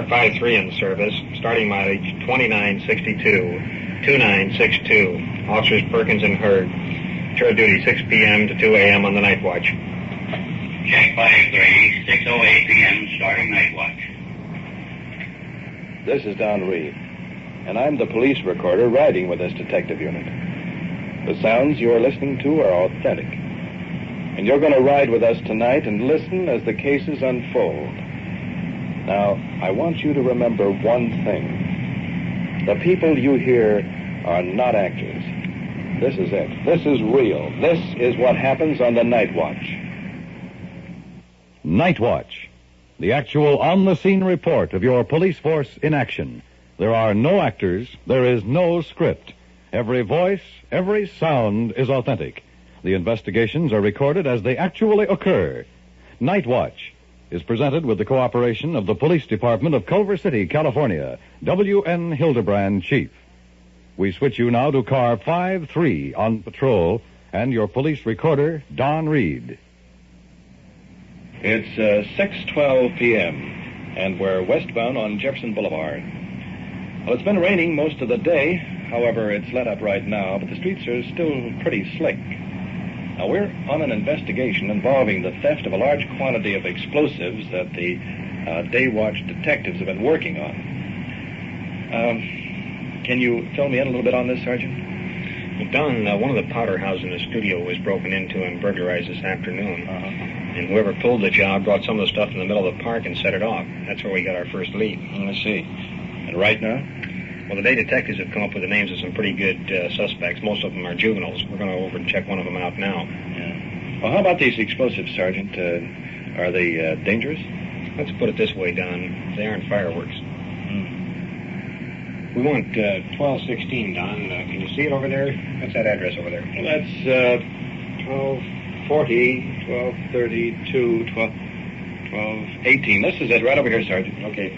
car 53 in service, starting mileage 2962, 2962. Officers Perkins and Hurd. Tour duty 6 p.m. to 2 a.m. on the night watch. Check 53, 6:08 p.m. starting night watch. This is Don Reed, and I'm the police recorder riding with this detective unit. The sounds you're listening to are authentic, and you're going to ride with us tonight and listen as the cases unfold. Now, I want you to remember one thing. The people you hear are not actors. This is it. This is real. This is what happens on the night watch. Night Watch, the actual on-the-scene report of your police force in action. There are no actors. There is no script. Every voice, every sound is authentic. The investigations are recorded as they actually occur. Night Watch is presented with the cooperation of the Police Department of Culver City, California. W.N. Hildebrand, Chief. We switch you now to car 53 on patrol and your police recorder, Don Reed. It's 6:12 p.m., and we're westbound on Jefferson Boulevard. Well, it's been raining most of the day. However, it's let up right now, but the streets are still pretty slick. Now, we're on an investigation involving the theft of a large quantity of explosives that the day watch detectives have been working on. Can you fill me in a little bit on this, Sergeant? Well, Don, one of the powder houses in the studio was broken into and burglarized this afternoon. And whoever pulled the job brought some of the stuff in the middle of the park and set it off. That's where we got our first lead. I see. And right now? Well, the day detectives have come up with the names of some pretty good suspects. Most of them are juveniles. We're going to over and check one of them out now. Yeah. Well, how about these explosives, Sergeant? Are they dangerous? Let's put it this way, Don. They aren't fireworks. We want 1216, Don. Can you see it over there? What's that address over there? Well, that's 1240, 1232, 1218. This is it, right over here, Sergeant. Okay.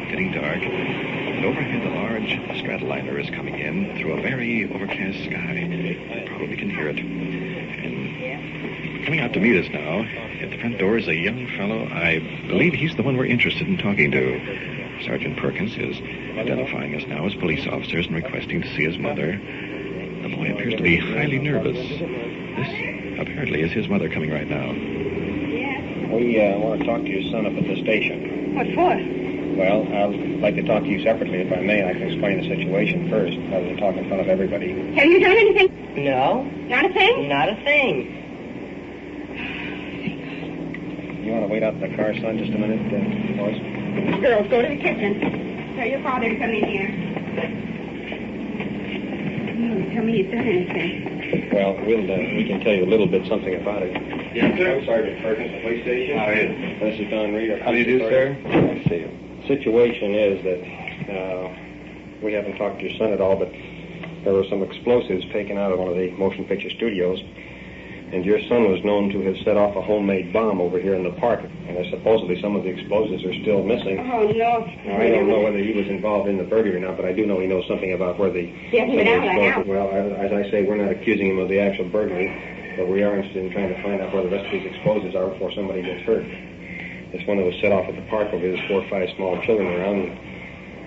Getting dark, and overhead a large Stratoliner is coming in through a very overcast sky. You probably can hear it. And coming out to meet us now, at the front door is a young fellow. I believe he's the one we're interested in talking to. Sergeant Perkins is identifying us now as police officers and requesting to see his mother. The boy appears to be highly nervous. This apparently is his mother coming right now. We want to talk to your son up at the station. What for? Well, I'd like to talk to you separately, if I may. I can explain the situation first, rather than talk in front of everybody. Have you done anything? No. Not a thing? Not a thing. You want to wait out in the car, son, just a minute, boys? Girls, go to the kitchen. Tell your father to come in here. Tell me you've done anything. Well, we can tell you a little bit something about it. Yes, sir. I'm Sergeant Perkins, the police station. How are you? This is Don Reed. How do you do, sir? I see you. Situation is that we haven't talked to your son at all, but there were some explosives taken out of one of the motion picture studios, and your son was known to have set off a homemade bomb over here in the park, and supposedly some of the explosives are still missing. Oh, no. Now, I don't know whether he was involved in the burglary or not, but I do know he knows something about where the... He hasn't been out of the house. Well, as I say, we're not accusing him of the actual burglary, but we are interested in trying to find out where the rest of these explosives are before somebody gets hurt. This one that was set off at the park over here, there's 4 or 5 small children around.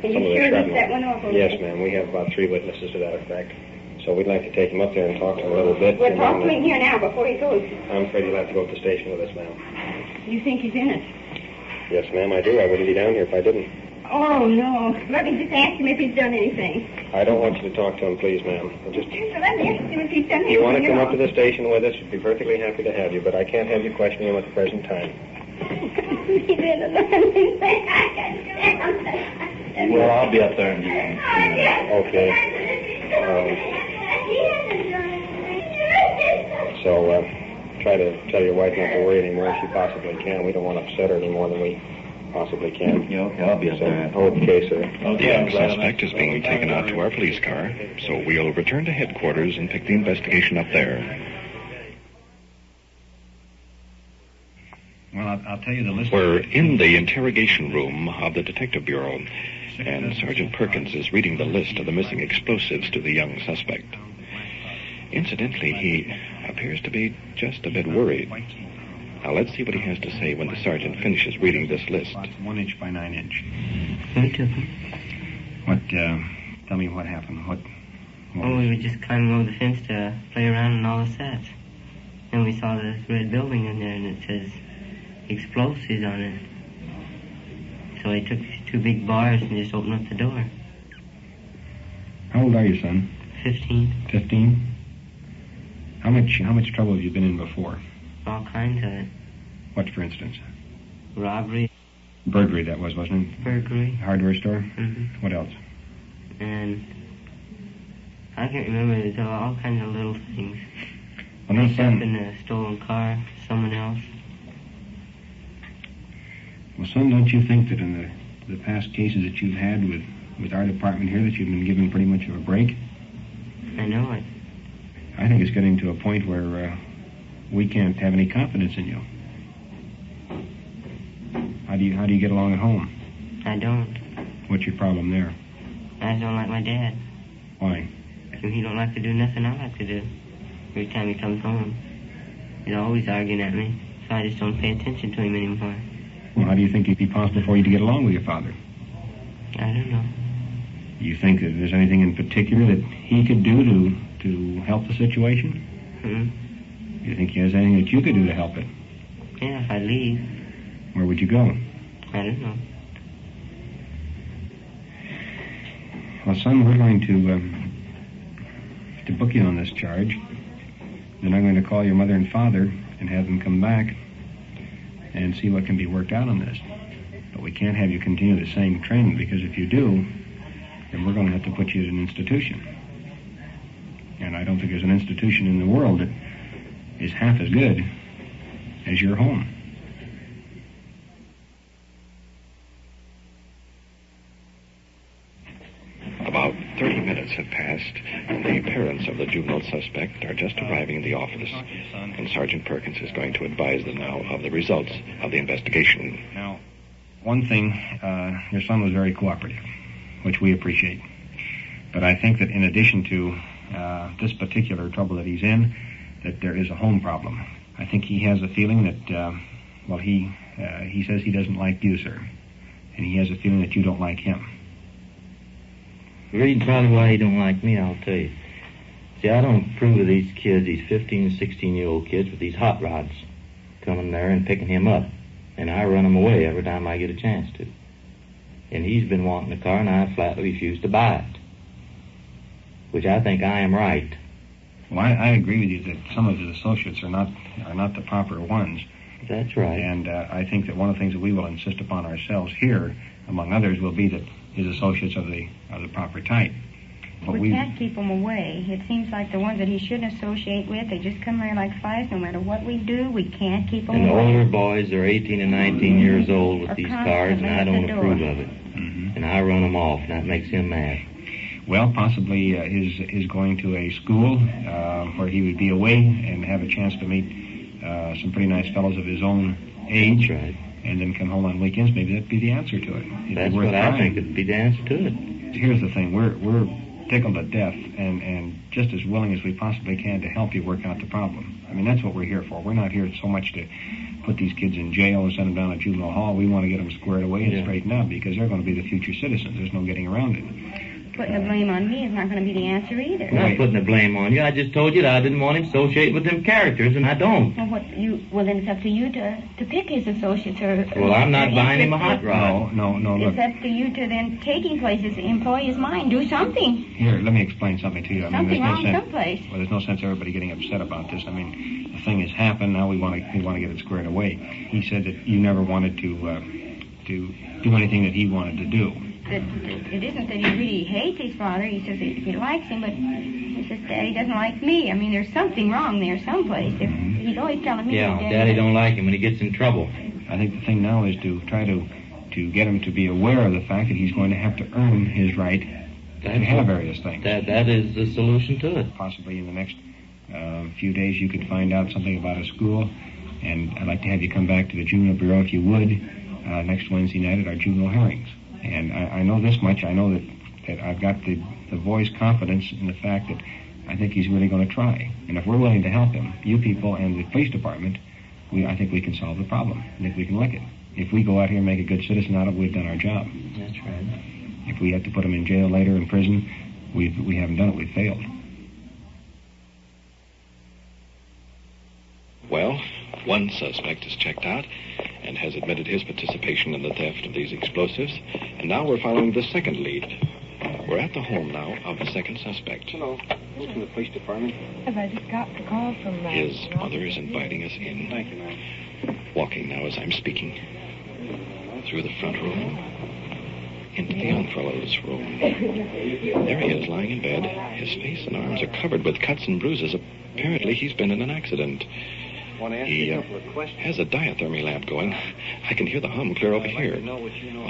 Are you sure he set one off over Yes, there? ma'am. We have about 3 witnesses to that effect. So we'd like to take him up there and talk to him a little bit. We'll talk to him here now before he goes. I'm afraid he'll have to go to the station with us, ma'am. You think he's in it? Yes, ma'am, I do. I wouldn't be down here if I didn't. Oh, no. Let me just ask him if he's done anything. I don't want you to talk to him, please, ma'am. Just... Let me ask him if he's done anything. You want to come up to the station with us? We'd be perfectly happy to have you, but I can't have you questioning him at the present time. Well, I'll be up there. Okay. So, try to tell your wife not to worry anymore if she possibly can. We don't want to upset her any more than we possibly can. Yeah, okay, I'll be up there. Okay, sir. The young suspect is being taken out to our police car, so we'll return to headquarters and pick the investigation up there. Well, I'll tell you the list. We're in the interrogation room of the Detective Bureau. and Sergeant Perkins is reading the list of the missing explosives to the young suspect. Incidentally, he appears to be just a bit worried. Now, let's see what he has to say when the sergeant finishes reading this list. 1 inch by 9 inch. Who took them? Tell me what happened. What We were just climbing over the fence to play around in all the sets. And we saw this red building in there, and it says explosives on it. So I took 2 big bars and just opened up the door. How old are you, son? 15. 15? How much trouble have you been in before? All kinds of it. What, for instance? Robbery, Burglary, that was, wasn't it? burglary, Hardware store? Mm-hmm. What else? and I can't remember. There's all kinds of little things. Well, now, Except son, in a stolen car, someone else. well, son, don't you think that in the past cases that you've had with our department here that you've been given pretty much of a break? I know it. I think it's getting to a point where we can't have any confidence in you. How do you get along at home? I don't. What's your problem there? I just don't like my dad. Why? And he don't like to do nothing I like to do. Every time he comes home, he's always arguing at me. So I just don't pay attention to him anymore. Well, how do you think it'd be possible for you to get along with your father? I don't know. Do you think that there's anything in particular that he could do to help the situation? Hmm? Do you think he has anything that you could do to help it? Yeah, if I leave, Where would you go? I don't know. Well, son, we're going to book you on this charge. Then I'm going to call your mother and father and have them come back and see what can be worked out on this. But we can't have you continue the same training, because if you do, then we're going to have to put you in an institution. And I don't think there's an institution in the world that is half as good as your home. About 30 minutes have passed, and the parents of the juvenile suspect are just arriving in the office. And Sergeant Perkins is going to advise them now of the results of the investigation. Now, one thing, your son was very cooperative, which we appreciate. But I think that in addition to this particular trouble that he's in, that there is a home problem. I think he has a feeling that, he says he doesn't like you, sir. And he has a feeling that you don't like him. The reason probably why he don't like me, I'll tell you. See, I don't approve of these kids, these 15 and 16-year-old kids with these hot rods coming there and picking him up. And I run them away every time I get a chance to. And he's been wanting the car, and I flatly refuse to buy it. Which I think I am right. Well, I agree with you that some of his associates are not the proper ones. That's right. And I think that one of the things that we will insist upon ourselves here, among others, will be that his associates are the proper type. But We can't keep them away. It seems like the ones that he shouldn't associate with, they just come here like flies. No matter what we do, we can't keep them And the away. older boys are 18 and 19 years old with Are these cars, and I don't constantly at the approve door. of it. Mhm. And I run them off, and that makes him mad. Well, possibly his going to a school where he would be away and have a chance to meet some pretty nice fellows of his own age, That's right. and then come home on weekends. Maybe that'd be the answer to it. It'd be That's worth what I trying. think would be the answer to it. Here's the thing: we're tickled to death and just as willing as we possibly can to help you work out the problem. I mean, that's what we're here for. We're not here so much to put these kids in jail and send them down to juvenile hall. We want to get them squared away and Yeah. straightened out, because they're going to be the future citizens. There's no getting around it. Putting the blame on me is not going to be the answer either. I'm not putting the blame on you. I just told you that I didn't want him associated with them characters, and I don't. Well, then it's up to you to pick his associates or. Well, I'm not or buying him a interest hot rod. No, look. It's up to you to then taking places, employ his mind, do something. Here, let me explain something to you. Something wrong sense. someplace. Well, there's no sense everybody getting upset about this. I mean, the thing has happened. Now we want to get it squared away. He said that you never wanted to do anything that he wanted to do. That it isn't that he really hates his father. He says he likes him, but he says Daddy doesn't like me. I mean, there's something wrong there someplace. He's always telling me Yeah, that Daddy don't like him when he gets in trouble. I think the thing now is to try to get him to be aware of the fact that he's going to have to earn his right to have various things. That is the solution to it. Possibly in the next few days you could find out something about a school, and I'd like to have you come back to the Juvenile Bureau if you would next Wednesday night at our juvenile hearings. And I know this much. I know that I've got the boy's confidence in the fact that I think he's really going to try. And if we're willing to help him, you people and the police department, I think we can solve the problem. I think we can lick it. If we go out here and make a good citizen out of it, we've done our job. That's right. If we have to put him in jail later, in prison, we haven't done it. We've failed. Well, one suspect is checked out and has admitted his participation in the theft of these explosives. And now we're following the second lead. We're at the home now of the second suspect. Hello. This from the police department. Have I just got the call from His mother is inviting us in. Thank you, ma'am. Walking now as I'm speaking. Through the front room. Into the young fellow's room. There he is, lying in bed. His face and arms are covered with cuts and bruises. Apparently he's been in an accident. He has a diathermy lamp going. I can hear the hum clear over here.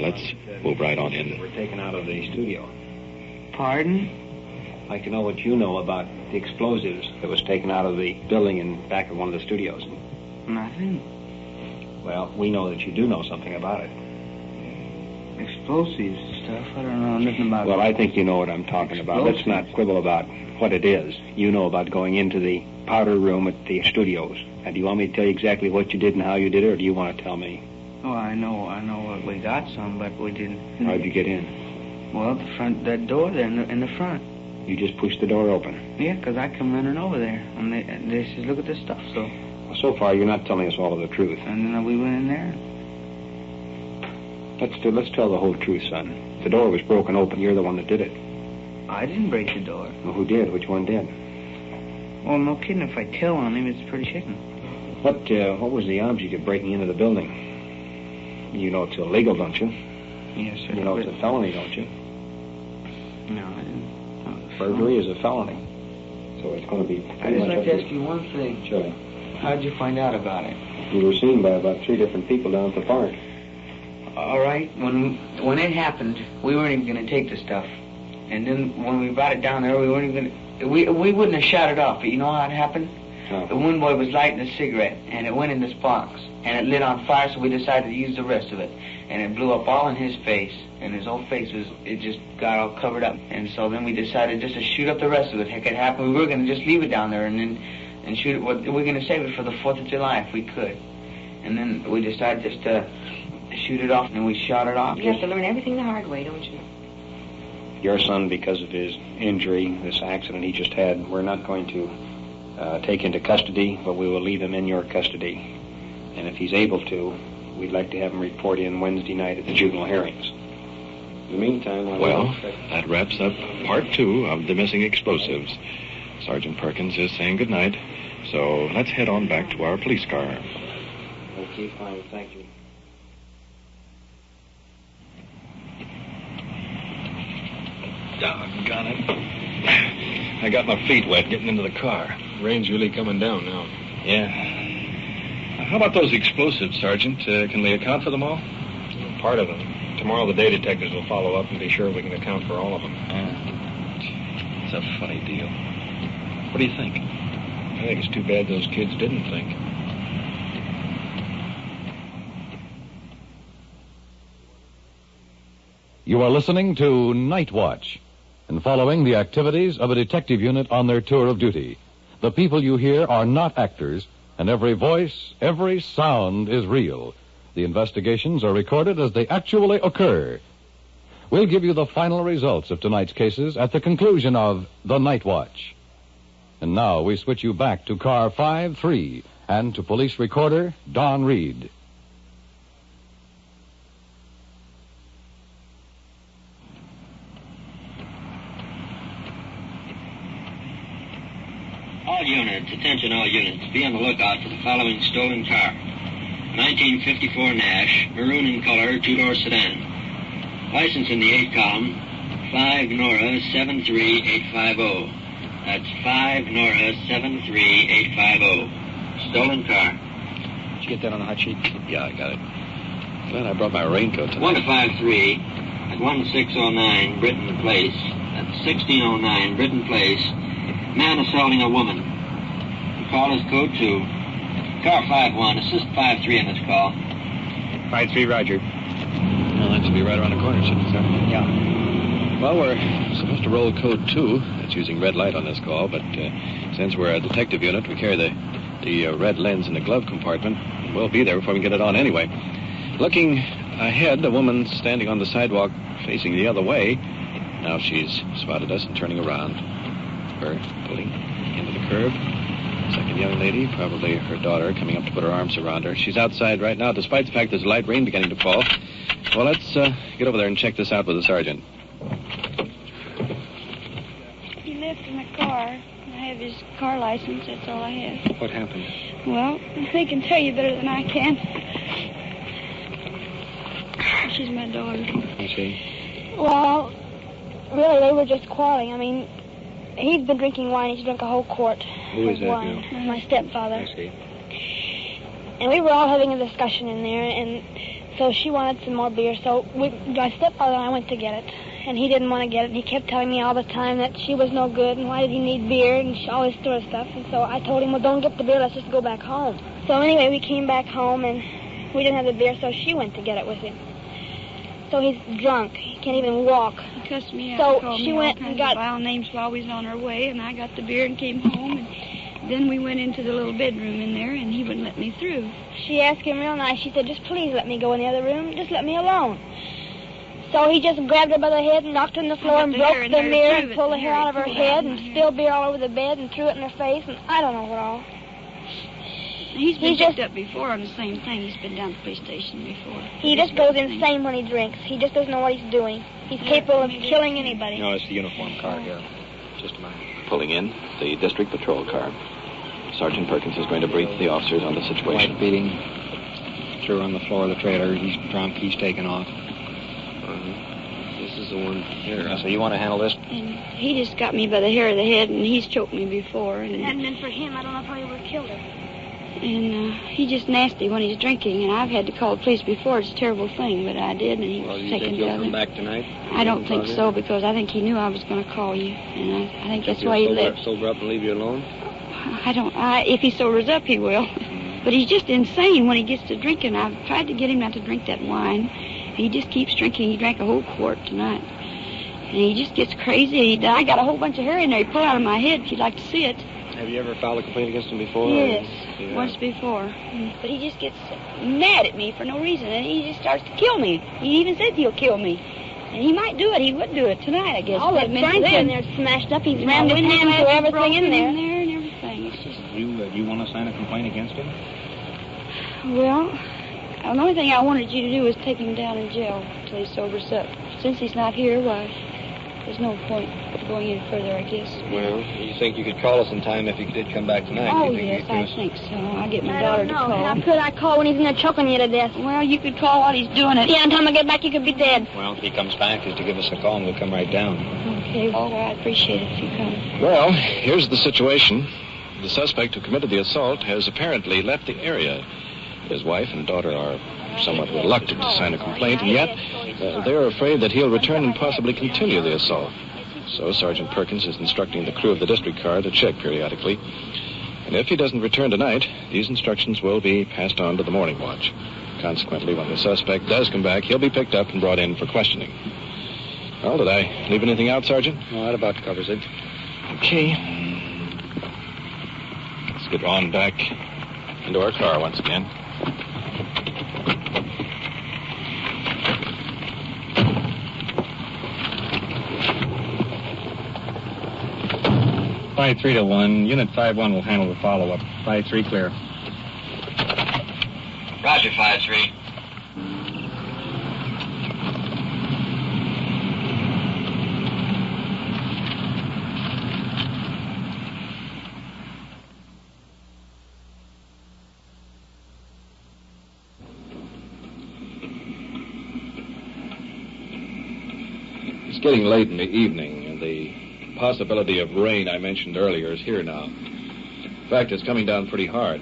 Let's move right on in. We're taken out of the studio. Pardon? I'd like to know what you know about the explosives that was taken out of the building in back of one of the studios. Nothing. Well, we know that you do know something about it. Explosives stuff? I don't know nothing about Well, I think you know what I'm talking about. Let's not quibble about what it is. You know about going into the powder room at the studios. And do you want me to tell you exactly what you did and how you did it, or do you want to tell me? Oh, I know what we got some, but we didn't. How'd you get in? Well, that door there in the front. You just pushed the door open. Yeah, 'cause I come running over there. And they said, look at this stuff, so. Well, so far, you're not telling us all of the truth. And then we went in there. Let's tell the whole truth, son. The door was broken open. You're the one that did it. I didn't break the door. Well, who did? Which one did? Well, no kidding. If I tell on him, it's pretty chicken. What was the object of breaking into the building? You know it's illegal, don't you? Yes, sir. You know it's a felony, don't you? No, I didn't. Burglary is a felony. So it's going to be... I'd just like to ask you one thing. Sure. How'd you find out about it? You were seen by about 3 different people down at the park. All right. When it happened, we weren't even going to take the stuff. And then when we brought it down there, we weren't even going to... We wouldn't have shot it off, but you know how it happened? No. The one boy was lighting a cigarette, and it went in this box, and it lit on fire, so we decided to use the rest of it. And it blew up all in his face, and his whole face it just got all covered up. And so then we decided just to shoot up the rest of it. Heck, it happened. We were going to just leave it down there and shoot it. We were going to save it for the 4th of July if we could. And then we decided just to shoot it off, and we shot it off. You have to learn everything the hard way, don't you? Your son, because of his injury, this accident he just had, we're not going to take into custody, but we will leave him in your custody. And if he's able to, we'd like to have him report in Wednesday night at the juvenile hearings. In the meantime... Well, that wraps up part 2 of the missing explosives. Sergeant Perkins is saying goodnight, so let's head on back to our police car. Okay, fine, thank you. Doggone it. I got my feet wet getting into the car. Rain's really coming down now. Yeah. How about those explosives, Sergeant? Can we account for them all? Part of them. Tomorrow the day detectives will follow up and be sure we can account for all of them. It's a funny deal. What do you think? I think it's too bad those kids didn't think. You are listening to Night Watch and following the activities of a detective unit on their tour of duty. The people you hear are not actors, and every voice, every sound is real. The investigations are recorded as they actually occur. We'll give you the final results of tonight's cases at the conclusion of The Night Watch. And now we switch you back to car 5-3 and to police recorder Don Reed. All units, attention all units, be on the lookout for the following stolen car. 1954 Nash, maroon in color, 2-door sedan. License in the 8 column, 5 Nora 73850. That's 5 Nora 73850. Stolen car. Did you get that on the hot sheet? Yeah, I got it. Glad I brought my raincoat tonight. 1 to 53 at 1609 Britton Place. That's 1609 Britton Place. Man assaulting a woman. The call is code 2. Car 5-1, assist 5-3 on this call. 5-3, Roger. Well, that should be right around the corner, shouldn't it, sir? Yeah. Well, we're supposed to roll code 2. That's using red light on this call, but since we're a detective unit, we carry the red lens in the glove compartment. We'll be there before we get it on anyway. Looking ahead, a woman standing on the sidewalk facing the other way. Now she's spotted us and turning around. Her pulling into the curb. Second young lady, probably her daughter, coming up to put her arms around her. She's outside right now, despite the fact there's light rain beginning to fall. Well, let's get over there and check this out with the sergeant. He left in the car. I have his car license. That's all I have. What happened? Well, they can tell you better than I can. She's my daughter. I see. Well, really, they were just quarreling. I mean, he'd been drinking wine. He's drunk a whole quart Who is of that wine. now? My stepfather. I see. And we were all having a discussion in there, and so she wanted some more beer. So my stepfather and I went to get it, and he didn't want to get it. And he kept telling me all the time that she was no good, and why did he need beer, and all this sort of stuff. And so I told him, well, don't get the beer. Let's just go back home. So anyway, we came back home, and we didn't have the beer, so she went to get it with him. So he's drunk. He can't even walk. He cussed me out. So Called she me all went kinds and of got vile names while we was on our way, and I got the beer and came home. And then we went into the little bedroom in there, and he wouldn't let me through. She asked him real nice. She said, just please let me go in the other room. Just let me alone. So he just grabbed her by the head and knocked her on the floor and broke the mirror and pulled the hair out of her head and spilled beer all over the bed and threw it in her face, and I don't know what all. He's been picked up before on the same thing. He's been down to the police station before. He just goes insane when he drinks. He just doesn't know what he's doing. He's capable of killing anybody. No, it's the uniform car here. Just a minute. Pulling in the district patrol car. Sergeant Perkins is going to brief the officers on the situation. White beating. Threw on the floor of the trailer. He's drunk. He's taken off. This is the one here. So you want to handle this? And he just got me by the hair of the head, and he's choked me before. And If it hadn't been for him, I don't know if I would have killed her. And he's just nasty when he's drinking, and I've had to call the police before. It's a terrible thing, but I did, and he was you taken think he'll to come other. back tonight? I don't think so, because I think he knew I was going to call you, and I think that's why he left. Sober up and leave you alone? If he sobers up, he will. But he's just insane when he gets to drinking. I've tried to get him not to drink that wine. He just keeps drinking. He drank a whole quart tonight. And he just gets crazy. I got a whole bunch of hair in there. He pulled out of my head if you'd like to see it. Have you ever filed a complaint against him before? Yes, once before. But he just gets mad at me for no reason, and he just starts to kill me. He even said he'll kill me. And he might do it. He would do it tonight, I guess. All the furniture in there smashed up. He's rammed his hand through everything in there. And everything. It's just... You want to sign a complaint against him? Well, the only thing I wanted you to do was take him down in jail until he sobers up. Since he's not here, why, there's no point going any further, I guess. Well, you think you could call us in time if he did come back tonight? Oh, You think yes, you could I give us- think so. I'll get my I daughter don't to know. call. How could I call when he's in there choking you to death? Well, you could call while he's doing it. Yeah, until I get back, you could be dead. Well, if he comes back, is to give us a call and we'll come right down. Okay, well, I'd appreciate it if you come. Well, here's the situation. The suspect who committed the assault has apparently left the area. His wife and daughter are somewhat reluctant to sign a complaint, and yet they're afraid that he'll return and possibly continue the assault. So Sergeant Perkins is instructing the crew of the district car to check periodically. And if he doesn't return tonight, these instructions will be passed on to the morning watch. Consequently, when the suspect does come back, he'll be picked up and brought in for questioning. Well, did I leave anything out, Sergeant? No, that about covers it. Okay. Let's get on back into our car once again. Flight 3 to 1. Unit 5-1 will handle the follow-up. Flight 3 clear. Roger, 5-3. It's getting late in the evening, and the possibility of rain I mentioned earlier is here now. In fact, it's coming down pretty hard.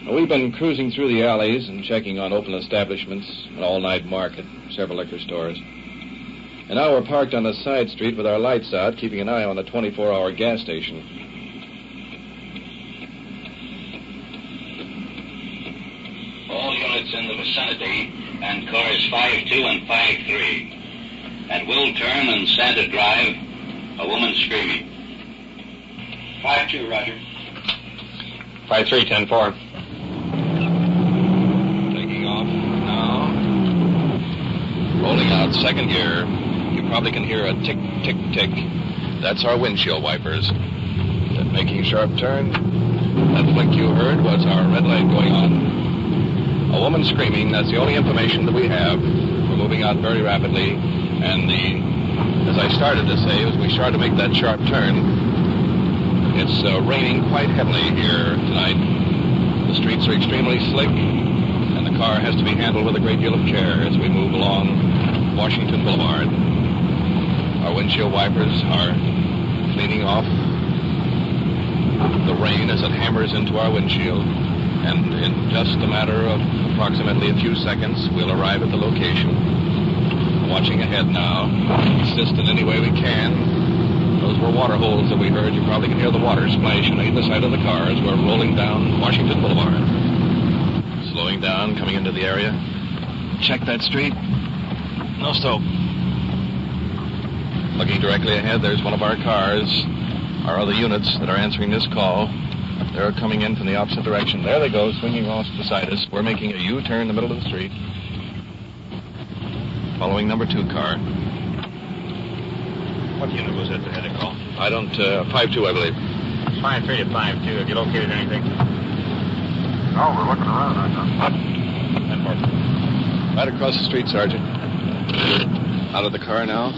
We've been cruising through the alleys and checking on open establishments, an all-night market, several liquor stores. And now we're parked on a side street with our lights out, keeping an eye on the 24-hour gas station. All units units in the vicinity, and cars 5-2 and 5-3. At Will Turn and Santa Drive, a woman screaming. 5-2, Roger. 5-3, 10-4. Taking off now. Rolling out second gear. You probably can hear a tick, tick, tick. That's our windshield wipers. Making sharp turn. That flick you heard was our red light going on. A woman screaming, that's the only information that we have. We're moving out very rapidly. And as I started to say, as we started to make that sharp turn, it's raining quite heavily here tonight. The streets are extremely slick, and the car has to be handled with a great deal of care as we move along Washington Boulevard. Our windshield wipers are cleaning off the rain as it hammers into our windshield. And in just a matter of approximately a few seconds, we'll arrive at the location. Watching ahead now, assist in any way we can. Those were water holes that we heard. You probably can hear the water splash on either side of the car as we're rolling down Washington Boulevard. Slowing down, coming into the area. Check that street. No stop. Looking directly ahead, there's one of our cars. Our other units that are answering this call, they're coming in from the opposite direction. There they go, swinging off beside us. We're making a U-turn in the middle of the street. Following number 2 car. What unit was that that had a call? I don't, 5-2, I believe. 5-3 to 5-2. Have you located anything? No, we're looking around right now. 10-4. Right across the street, Sergeant. Out of the car now.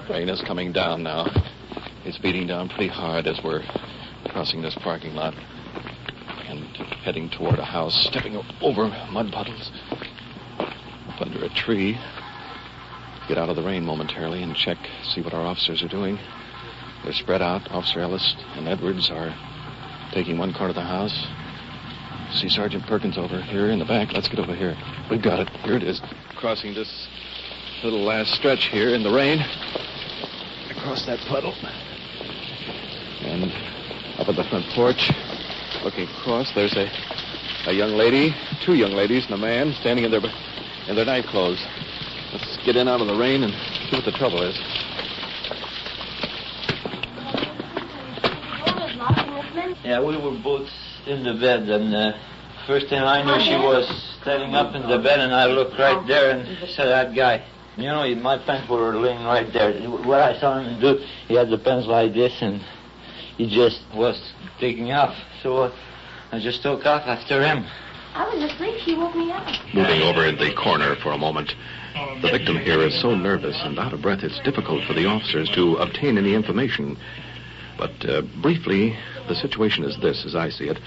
Rain is coming down now. It's beating down pretty hard as we're crossing this parking lot and heading toward a house, stepping over mud puddles, up under a tree. Get out of the rain momentarily and check, see what our officers are doing. They're spread out. Officer Ellis and Edwards are taking one corner of the house. See Sergeant Perkins over here in the back. Let's get over here. We've got it. Here it is. Crossing this little last stretch here in the rain. Across that puddle. And up at the front porch, looking across, there's a young lady, 2 young ladies and a man standing in their night clothes. Let's get in out of the rain and see what the trouble is. Yeah, we were both in the bed, and first thing I knew, she was standing up in the bed, and I looked right there and said, that guy. You know, my pants were laying right there. What I saw him do, he had the pants like this, and he just was taking off. So I just took off after him. I was asleep. She woke me up. Moving over in the corner for a moment. The victim here is so nervous and out of breath, it's difficult for the officers to obtain any information. But briefly, the situation is this, as I see it.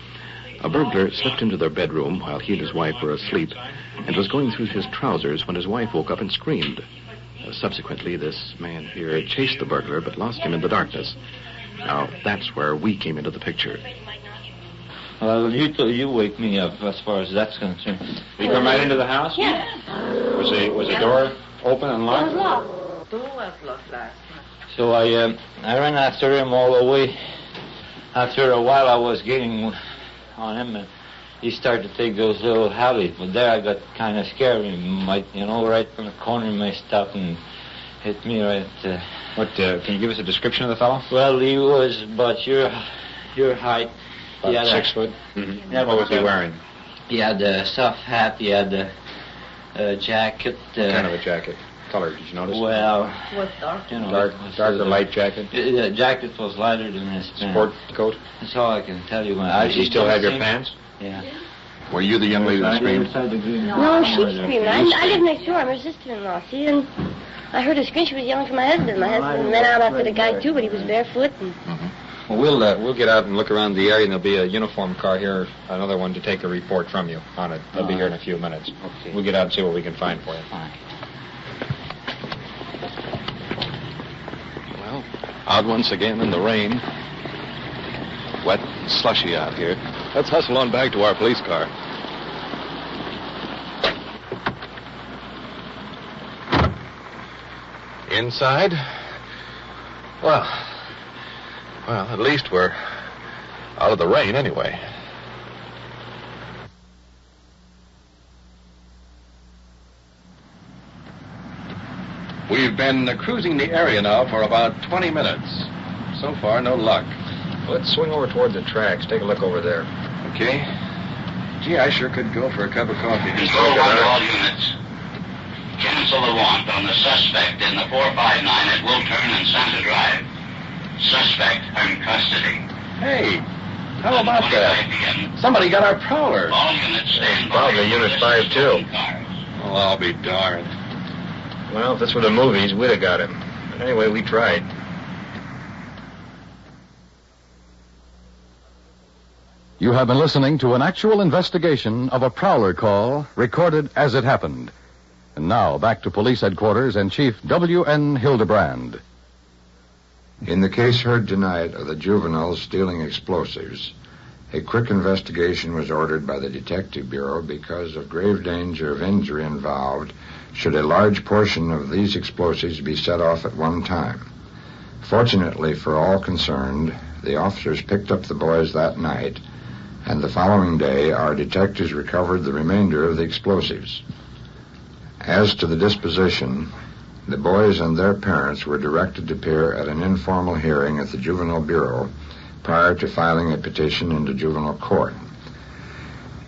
A burglar slipped into their bedroom while he and his wife were asleep and was going through his trousers when his wife woke up and screamed. Subsequently, this man here chased the burglar but lost him in the darkness. Now, that's where we came into the picture. Well, you wake me up as far as that's concerned. You come right into the house? Yeah. Was the door open and locked? It was locked. Door was locked last night. So I ran after him all the way. After a while, I was getting on him, and he started to take those little habits. But there I got kind of scared. He might, right in the corner, he may stop and hit me right. Can you give us a description of the fellow? Well, he was about your height. About 6 foot. Mm-hmm. Yeah, what was he wearing? He had a soft hat. He had a jacket. What kind of a jacket? Color, did you notice? Well, Was dark. Darker light jacket? The jacket was lighter than his pants. Sport coat? That's all I can tell you. Does he still have your pants? Yeah. Were you the young lady that screamed? No, she screamed. I live next door. I'm her sister-in-law. See, and I heard her scream. She was yelling for my husband. My husband ran out after the guy, too, but he was barefoot. And... Well, we'll get out and look around the area, and there'll be a uniformed car here, another one to take a report from you on it. They'll be here in a few minutes. Okay. We'll get out and see what we can find for you. Fine. Well, out once again in the rain. Wet and slushy out here. Let's hustle on back to our police car. Inside? Well, Well, at least we're out of the rain anyway. We've been cruising the area now for about 20 minutes. So far, no luck. Let's swing over toward the tracks. Take a look over there. Okay. Gee, I sure could go for a cup of coffee. Control 1 to all units. Cancel the want on the suspect in the 459 at Wiltern and Santa Drive. Suspect in custody. Hey, how about that? Somebody got our prowler. All units stand by. Probably Unit 5-2. Well, I'll be darned. Well, if this were the movies, we'd have got him. But anyway, we tried. You have been listening to an actual investigation of a prowler call recorded as it happened. And now, back to police headquarters and Chief W.N. Hildebrand. In the case heard tonight of the juveniles stealing explosives, a quick investigation was ordered by the Detective Bureau because of grave danger of injury involved should a large portion of these explosives be set off at one time. Fortunately for all concerned, the officers picked up the boys that night, and the following day our detectives recovered the remainder of the explosives. As to the disposition, the boys and their parents were directed to appear at an informal hearing at the Juvenile Bureau prior to filing a petition into juvenile court.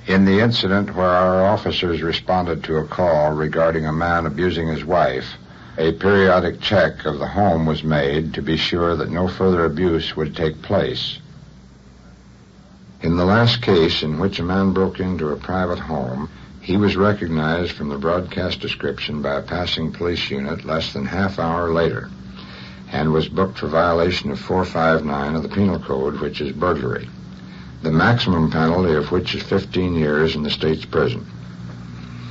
In the incident where our officers responded to a call regarding a man abusing his wife, a periodic check of the home was made to be sure that no further abuse would take place. In the last case in which a man broke into a private home, he was recognized from the broadcast description by a passing police unit less than half hour later and was booked for violation of 459 of the Penal Code, which is burglary, the maximum penalty of which is 15 years in the state's prison.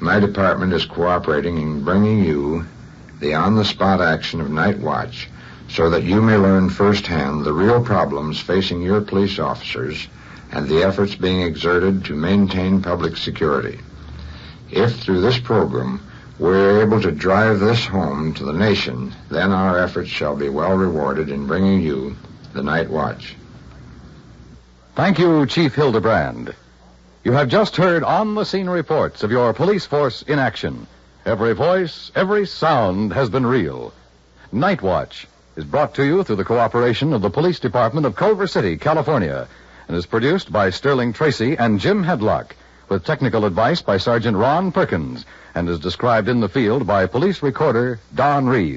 My department is cooperating in bringing you the on-the-spot action of Night Watch so that you may learn firsthand the real problems facing your police officers and the efforts being exerted to maintain public security. If through this program we're able to drive this home to the nation, then our efforts shall be well rewarded in bringing you the Night Watch. Thank you, Chief Hildebrand. You have just heard on-the-scene reports of your police force in action. Every voice, every sound has been real. Night Watch is brought to you through the cooperation of the Police Department of Culver City, California, and is produced by Sterling Tracy and Jim Hedlock, with technical advice by Sergeant Ron Perkins, and is described in the field by police recorder Don Reed.